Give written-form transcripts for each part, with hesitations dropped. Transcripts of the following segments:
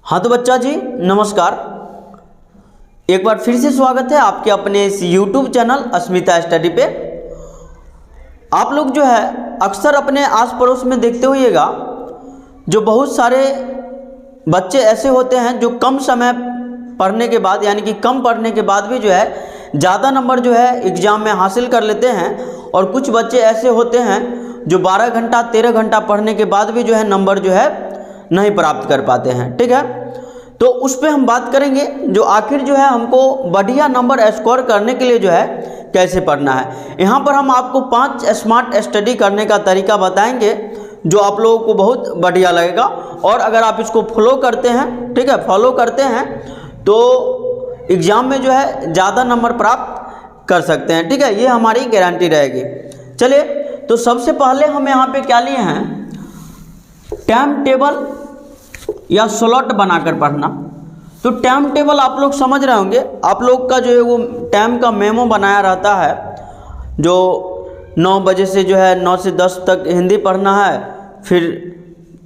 हाँ तो बच्चा जी नमस्कार। एक बार फिर से स्वागत है आपके अपने इस YouTube चैनल अस्मिता स्टडी पे। आप लोग जो है अक्सर अपने आस पड़ोस में देखते होइएगा, जो बहुत सारे बच्चे ऐसे होते हैं जो कम समय पढ़ने के बाद यानी कि कम पढ़ने के बाद भी जो है ज़्यादा नंबर जो है एग्ज़ाम में हासिल कर लेते हैं, और कुछ बच्चे ऐसे होते हैं जो 12 घंटा 13 घंटा पढ़ने के बाद भी जो है नंबर जो है नहीं प्राप्त कर पाते हैं। ठीक है, तो उस पर हम बात करेंगे जो आखिर जो है हमको बढ़िया नंबर स्कोर करने के लिए जो है कैसे पढ़ना है। यहाँ पर हम आपको 5 स्मार्ट स्टडी करने का तरीका बताएंगे जो आप लोगों को बहुत बढ़िया लगेगा, और अगर आप इसको फॉलो करते हैं, ठीक है, फॉलो करते हैं तो एग्ज़ाम में जो है ज़्यादा नंबर प्राप्त कर सकते हैं। ठीक है, ये हमारी गारंटी रहेगी। चलिए, तो सबसे पहले हम यहाँ पे क्या लिए हैं, टाइम टेबल या स्लॉट बनाकर पढ़ना। तो टाइम टेबल आप लोग समझ रहे होंगे, आप लोग का जो है वो टाइम का मेमो बनाया रहता है, जो 9 बजे से जो है 9 से 10 तक हिंदी पढ़ना है, फिर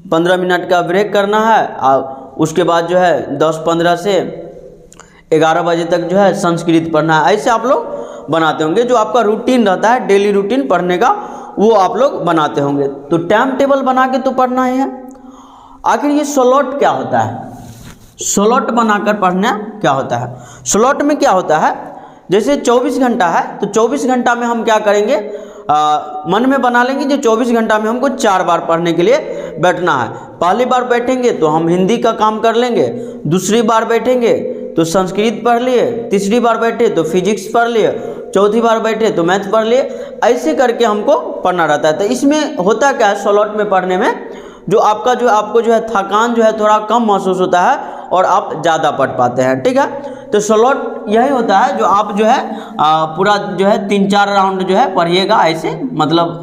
15 मिनट का ब्रेक करना है, और उसके बाद जो है 10-15 से 11 बजे तक जो है संस्कृत पढ़ना है। ऐसे आप लोग बनाते होंगे, जो आपका रूटीन रहता है डेली रूटीन पढ़ने का, वो आप लोग बनाते होंगे। तो टाइम टेबल बना के तो पढ़ना ही है। आखिर ये स्लॉट क्या होता है, स्लॉट बनाकर पढ़ना क्या होता है। स्लॉट में क्या होता है, जैसे 24 घंटा है तो 24 घंटा में हम क्या करेंगे, मन में बना लेंगे जो 24 घंटा में हमको 4 बार पढ़ने के लिए बैठना है। पहली बार बैठेंगे तो हम हिंदी का काम कर लेंगे, दूसरी बार बैठेंगे तो संस्कृत पढ़ लिए, तीसरी बार बैठे तो फिजिक्स पढ़ लिए, चौथी बार बैठे तो मैथ पढ़ लिए। ऐसे करके हमको पढ़ना रहता है। तो इसमें होता क्या है, स्लॉट में पढ़ने में जो आपको जो है थकान जो है थोड़ा कम महसूस होता है और आप ज़्यादा पढ़ पाते हैं। ठीक है, तो स्लॉट यही होता है जो आप जो है पूरा जो है 3-4 राउंड जो है पढ़िएगा, ऐसे मतलब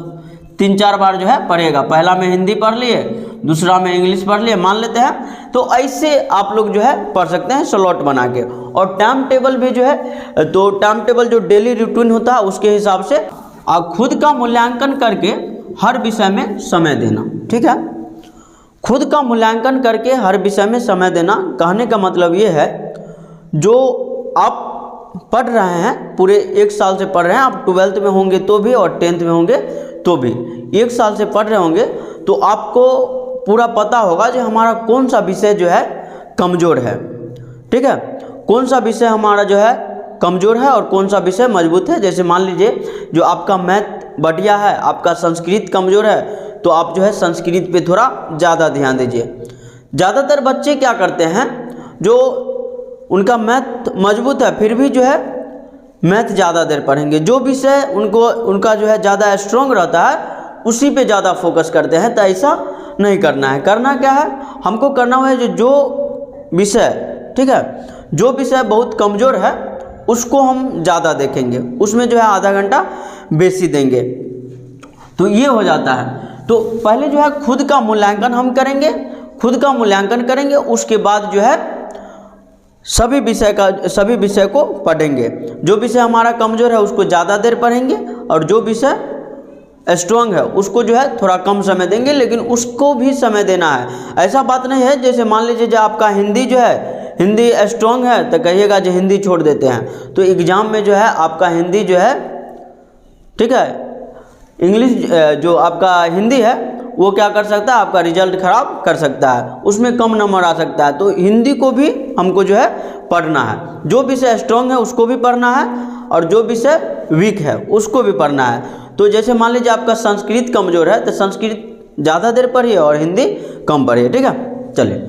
3-4 बार जो है पढ़िएगा। पहला में हिंदी पढ़ लिए, दूसरा में इंग्लिश पढ़ लिए, मान लेते हैं। तो ऐसे आप लोग जो है पढ़ सकते हैं स्लॉट बना के। और टाइम टेबल भी जो है, तो टाइम टेबल जो डेली रूटीन होता है उसके हिसाब से आप खुद का मूल्यांकन करके हर विषय में समय देना। ठीक है, खुद का मूल्यांकन करके हर विषय में समय देना। कहने का मतलब ये है, जो आप पढ़ रहे हैं पूरे 1 साल से पढ़ रहे हैं, आप 12th में होंगे तो भी और 10th में होंगे तो भी 1 साल से पढ़ रहे होंगे, तो आपको पूरा पता होगा जो हमारा कौन सा विषय जो है कमज़ोर है। ठीक है, कौन सा विषय हमारा जो है कमज़ोर है और कौन सा विषय मजबूत है। जैसे मान लीजिए जो आपका मैथ बढ़िया है, आपका संस्कृत कमज़ोर है, तो आप जो है संस्कृत पे थोड़ा ज़्यादा ध्यान दीजिए। ज़्यादातर बच्चे क्या करते हैं, जो उनका मैथ मजबूत है फिर भी जो है मैथ ज़्यादा देर पढ़ेंगे, जो विषय उनका जो है ज़्यादा स्ट्रॉन्ग रहता है उसी पे ज़्यादा फोकस करते हैं। तो ऐसा नहीं करना है। करना क्या है, हमको करना हुआ है जो विषय, ठीक है, जो विषय बहुत कमज़ोर है उसको हम ज़्यादा देखेंगे, उसमें जो है आधा घंटा बेसी देंगे। तो ये हो जाता है। तो पहले जो है खुद का मूल्यांकन हम करेंगे, खुद का मूल्यांकन करेंगे, उसके बाद जो है सभी विषय को पढ़ेंगे। जो विषय हमारा कमज़ोर है उसको ज़्यादा देर पढ़ेंगे, और जो विषय स्ट्रॉन्ग है उसको जो है थोड़ा कम समय देंगे, लेकिन उसको भी समय देना है। ऐसा बात नहीं है, जैसे मान लीजिए जो आपका हिंदी जो है, हिंदी स्ट्रॉन्ग है तो कहिएगा जो हिंदी छोड़ देते हैं, तो एग्ज़ाम में जो है आपका हिंदी जो है, ठीक है, इंग्लिश जो आपका हिंदी है वो क्या कर सकता है, आपका रिजल्ट खराब कर सकता है, उसमें कम नंबर आ सकता है। तो हिंदी को भी हमको जो है पढ़ना है। जो विषय स्ट्रॉन्ग है उसको भी पढ़ना है, और जो विषय वीक है उसको भी पढ़ना है। तो जैसे मान लीजिए आपका संस्कृत कमज़ोर है तो संस्कृत ज़्यादा देर पढ़िए और हिंदी कम पढ़िए। ठीक है, चलिए,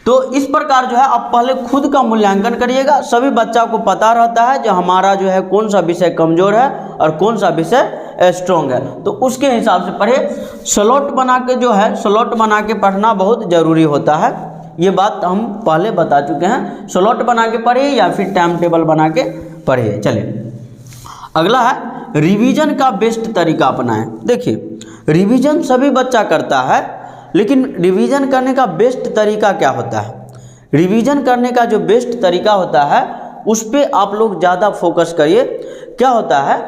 तो इस प्रकार जो है आप पहले खुद का मूल्यांकन करिएगा। सभी बच्चा को पता रहता है जो हमारा जो है कौन सा विषय कमज़ोर है और कौन सा विषय स्ट्रॉन्ग है, तो उसके हिसाब से पढ़िए। स्लॉट बना के जो है, स्लॉट बना के पढ़ना बहुत ज़रूरी होता है। ये बात हम पहले बता चुके हैं। स्लॉट बना के पढ़िए या फिर टाइम टेबल बना के पढ़िए। चलिए, अगला है रिवीजन का बेस्ट तरीका अपनाएं। देखिए, रिवीजन सभी बच्चा करता है, लेकिन रिवीजन करने का बेस्ट तरीका क्या होता है। रिवीजन करने का जो बेस्ट तरीका होता है उस पर आप लोग ज़्यादा फोकस करिए। क्या होता है,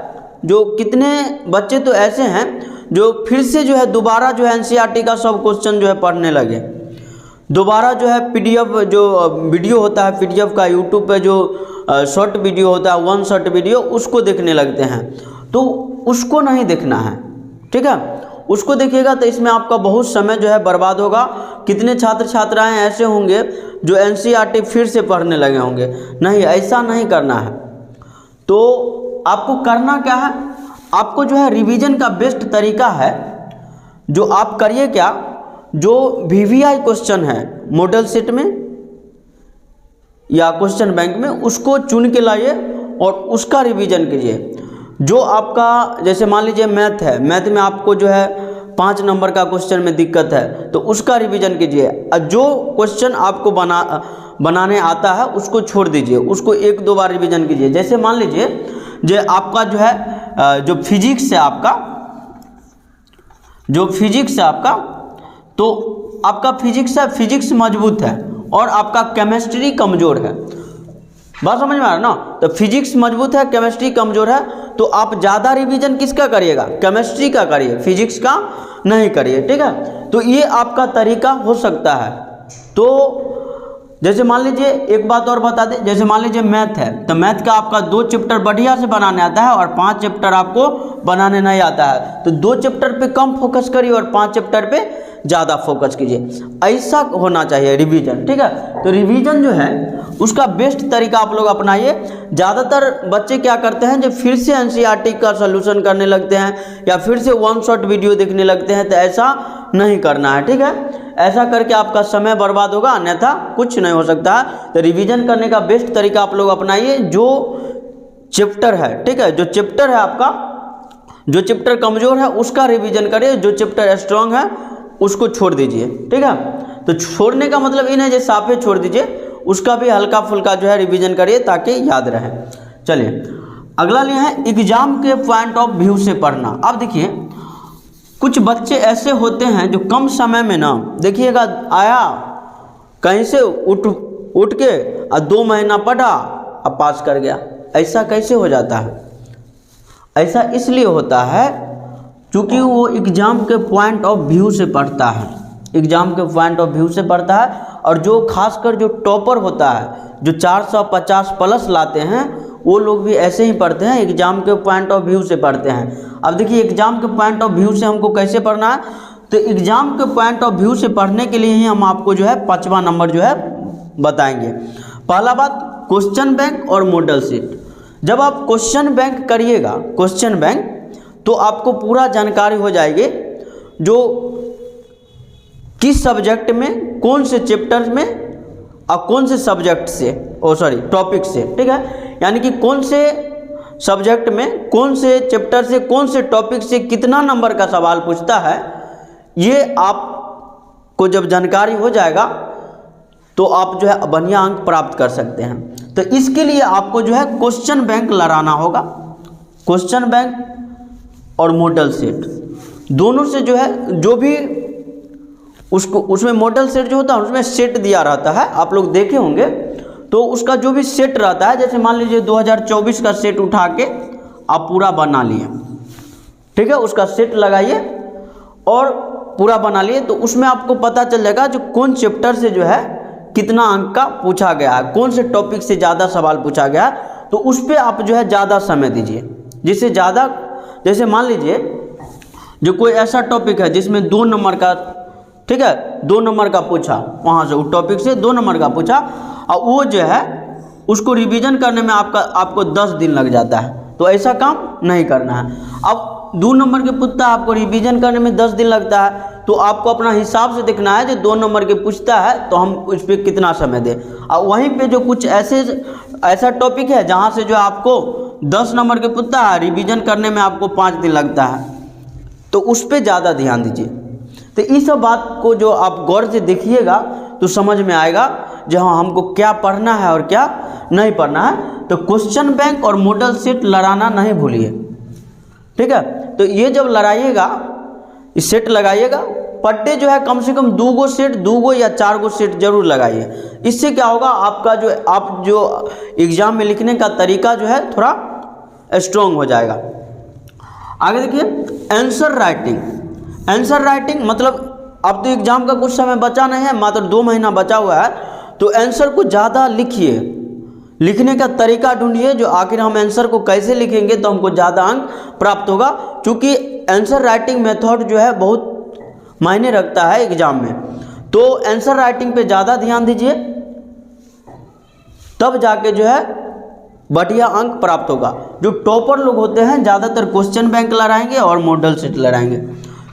जो कितने बच्चे तो ऐसे हैं जो फिर से जो है दोबारा जो है एनसीईआरटी का सब क्वेश्चन जो है पढ़ने लगे, दोबारा जो है पीडीएफ जो वीडियो होता है पीडीएफ का, यूट्यूब पे जो शॉर्ट वीडियो होता है, वन शॉर्ट वीडियो, उसको देखने लगते हैं। तो उसको नहीं देखना है, ठीक है। उसको देखिएगा तो इसमें आपका बहुत समय जो है बर्बाद होगा। कितने छात्र छात्राएं ऐसे होंगे जो एनसीईआरटी फिर से पढ़ने लगे होंगे। नहीं, ऐसा नहीं करना है। तो आपको करना क्या है, आपको जो है रिवीजन का बेस्ट तरीका है जो आप करिए क्या, जो वीवीआई क्वेश्चन है मॉडल सेट में या क्वेश्चन बैंक में, उसको चुन के लाइए और उसका रिवीजन कीजिए। जो आपका जैसे मान लीजिए मैथ है, मैथ में आपको जो है 5 नंबर का क्वेश्चन में दिक्कत है तो उसका रिवीजन कीजिए। और जो क्वेश्चन आपको बनाने आता है उसको छोड़ दीजिए, उसको 1-2 बार रिवीजन कीजिए। जैसे मान लीजिए जो आपका जो है जो फिजिक्स है आपका, जो फिजिक्स है आपका, तो आपका फिजिक्स है, फिजिक्स मजबूत है और आपका केमिस्ट्री कमज़ोर है। बात समझ में आ रहा ना। तो फिजिक्स मजबूत है, केमिस्ट्री कमज़ोर है, तो आप ज़्यादा रिवीजन किसका करिएगा, केमिस्ट्री का करिए, फिजिक्स का नहीं करिए, ठीक है। तो ये आपका तरीका हो सकता है। तो जैसे मान लीजिए एक बात और बता दें, जैसे मान लीजिए मैथ है, तो मैथ का आपका 2 चैप्टर बढ़िया से बनाने आता है और 5 चैप्टर आपको बनाने नहीं आता है, तो 2 चैप्टर पे कम फोकस करिए और 5 चैप्टर पे ज़्यादा फोकस कीजिए। ऐसा होना चाहिए रिवीजन, ठीक है। तो रिवीजन जो है उसका बेस्ट तरीका आप लोग अपनाइए। ज़्यादातर बच्चे क्या करते हैं, जब फिर से एनसीईआरटी का सलूशन करने लगते हैं या फिर से वन शॉट वीडियो देखने लगते हैं, तो ऐसा नहीं करना है, ठीक है। ऐसा करके आपका समय बर्बाद होगा, अन्यथा कुछ नहीं हो सकता है। तो रिवीजन करने का बेस्ट तरीका आप लोग अपनाइए। जो चैप्टर है, ठीक है, जो चैप्टर है आपका, जो चैप्टर कमज़ोर है उसका रिवीजन करिए, जो चैप्टर स्ट्रांग है उसको छोड़ दीजिए, ठीक है। तो छोड़ने का मतलब ये नहीं जो साफे छोड़ दीजिए, उसका भी हल्का फुल्का जो है रिवीजन करिए ताकि याद रहे। चलिए अगला लिए है एग्जाम के पॉइंट ऑफ व्यू से पढ़ना। अब देखिए कुछ बच्चे ऐसे होते हैं जो कम समय में ना, देखिएगा आया कहीं से उठ के 2 महीना पढ़ा अब पास कर गया। ऐसा कैसे हो जाता है? ऐसा इसलिए होता है क्योंकि वो एग्ज़ाम के पॉइंट ऑफ व्यू से पढ़ता है, एग्ज़ाम के पॉइंट ऑफ व्यू से पढ़ता है। और जो खासकर जो टॉपर होता है, जो 450 प्लस लाते हैं, वो लोग भी ऐसे ही पढ़ते हैं, एग्ज़ाम के पॉइंट ऑफ व्यू से पढ़ते हैं। अब देखिए एग्ज़ाम के पॉइंट ऑफ व्यू से हमको कैसे पढ़ना है, तो एग्ज़ाम के पॉइंट ऑफ व्यू से पढ़ने के लिए ही हम आपको जो है 5वां नंबर जो है बताएंगे। पहला बात, क्वेश्चन बैंक और मॉडल सेट। जब आप क्वेश्चन बैंक करिएगा, क्वेश्चन बैंक, तो आपको पूरा जानकारी हो जाएगी जो किस सब्जेक्ट में, कौन से चैप्टर में और कौन से सब्जेक्ट से, टॉपिक से, ठीक है। यानी कि कौन से सब्जेक्ट में, कौन से चैप्टर से, कौन से टॉपिक से कितना नंबर का सवाल पूछता है, ये आपको जब जानकारी हो जाएगा तो आप जो है बढ़िया अंक प्राप्त कर सकते हैं। तो इसके लिए आपको जो है क्वेश्चन बैंक लड़ाना होगा। क्वेश्चन बैंक और मॉडल सेट दोनों से जो है, जो भी उसको उसमें मॉडल सेट जो होता है उसमें सेट दिया रहता है, आप लोग देखे होंगे। तो उसका जो भी सेट रहता है, जैसे मान लीजिए 2024 का सेट उठा के आप पूरा बना लिए, ठीक है, उसका सेट लगाइए और पूरा बना लिए, तो उसमें आपको पता चल जाएगा जो कौन चैप्टर से जो है कितना अंक का पूछा गया है, कौन से टॉपिक से ज़्यादा सवाल पूछा गया है। तो उस पर आप जो है ज़्यादा समय दीजिए, जिससे ज़्यादा, जैसे मान लीजिए जो कोई ऐसा टॉपिक है जिसमें 2 नंबर का, ठीक है, 2 नंबर का पूछा, वहाँ से उस टॉपिक से 2 नंबर का पूछा, और वो जो है उसको रिवीजन करने में आपको 10 दिन लग जाता है, तो ऐसा काम नहीं करना है। अब 2 नंबर के पूछता है, आपको रिवीजन करने में 10 दिन लगता है, तो आपको अपना हिसाब से देखना है जो 2 नंबर के पूछता है तो हम उस पर कितना समय दें। और वहीं पे जो कुछ ऐसा टॉपिक है जहाँ से जो आपको 10 नंबर के पूछता है, रिवीजन करने में आपको 5 दिन लगता है, तो उस पर ज़्यादा ध्यान दीजिए। तो इस सब बात को जो आप गौर से देखिएगा तो समझ में आएगा जहाँ हमको क्या पढ़ना है और क्या नहीं पढ़ना है। तो क्वेश्चन बैंक और मॉडल सेट लड़ाना नहीं भूलिए, ठीक है। तो ये जब लड़ाइएगा, इस सेट लगाइएगा, पर डे जो है कम से कम 2 सेट, 2 या 4 सेट जरूर लगाइए। इससे क्या होगा, आपका जो आप जो एग्ज़ाम में लिखने का तरीका जो है थोड़ा स्ट्रॉन्ग हो जाएगा। आगे देखिए आंसर राइटिंग। आंसर राइटिंग मतलब अब तो एग्ज़ाम का कुछ समय बचा नहीं है, मात्र 2 महीना बचा हुआ है, तो आंसर को ज़्यादा लिखिए, लिखने का तरीका ढूंढिए जो आखिर हम आंसर को कैसे लिखेंगे तो हमको ज़्यादा अंक प्राप्त होगा, क्योंकि आंसर राइटिंग मेथड जो है बहुत मायने रखता है एग्ज़ाम में। तो आंसर राइटिंग पे ज़्यादा ध्यान दीजिए, तब जाके जो है बढ़िया अंक प्राप्त होगा। जो टॉपर लोग होते हैं ज़्यादातर क्वेश्चन बैंक लड़ाएंगे और मॉडल सेट लड़ाएंगे।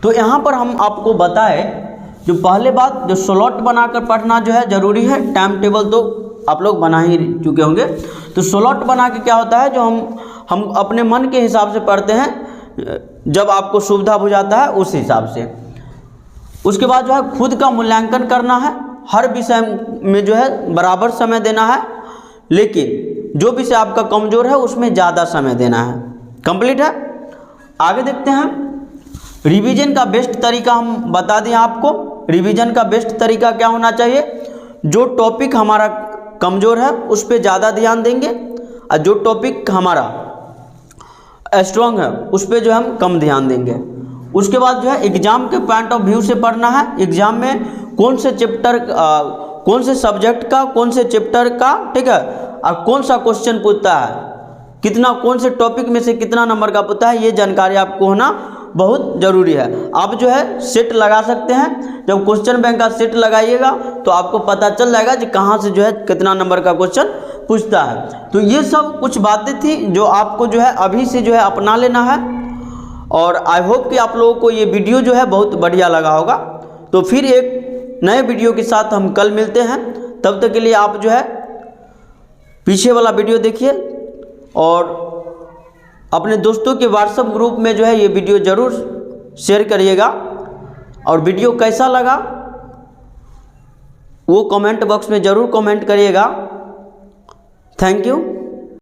तो यहाँ पर हम आपको बताएं, जो पहले बात, जो स्लॉट बनाकर पढ़ना जो है ज़रूरी है। टाइम टेबल तो आप लोग बना ही चुके होंगे। तो स्लॉट बना के क्या होता है, जो हम अपने मन के हिसाब से पढ़ते हैं, जब आपको सुविधा बुझाता है उस हिसाब से। उसके बाद जो है खुद का मूल्यांकन करना है, हर विषय में जो है बराबर समय देना है, लेकिन जो विषय आपका कमज़ोर है उसमें ज़्यादा समय देना है। कंप्लीट है। आगे देखते हैं, रिवीजन का बेस्ट तरीका हम बता दें आपको। रिवीजन का बेस्ट तरीका क्या होना चाहिए, जो टॉपिक हमारा कमज़ोर है उस पर ज़्यादा ध्यान देंगे, और जो टॉपिक हमारा स्ट्रॉन्ग है उस पर जो हम कम ध्यान देंगे। उसके बाद जो है एग्ज़ाम के पॉइंट ऑफ व्यू से पढ़ना है। एग्ज़ाम में कौन से चैप्टर, कौन से सब्जेक्ट का, कौन से चैप्टर का, ठीक है, और कौन सा क्वेश्चन पूछता है, कितना, कौन से टॉपिक में से कितना नंबर का पूछता है, ये जानकारी आपको होना बहुत ज़रूरी है। आप जो है सेट लगा सकते हैं, जब क्वेश्चन बैंक का सेट लगाइएगा तो आपको पता चल जाएगा कि कहाँ से जो है कितना नंबर का क्वेश्चन पूछता है। तो ये सब कुछ बातें थी जो आपको जो है अभी से जो है अपना लेना है, और आई होप कि आप लोगों को ये वीडियो जो है बहुत बढ़िया लगा होगा। तो फिर एक नए वीडियो के साथ हम कल मिलते हैं। तब तक के लिए आप जो है पीछे वाला वीडियो देखिए, और अपने दोस्तों के व्हाट्सएप ग्रुप में जो है ये वीडियो ज़रूर शेयर करिएगा। और वीडियो कैसा लगा वो कमेंट बॉक्स में ज़रूर कमेंट करिएगा। Thank you.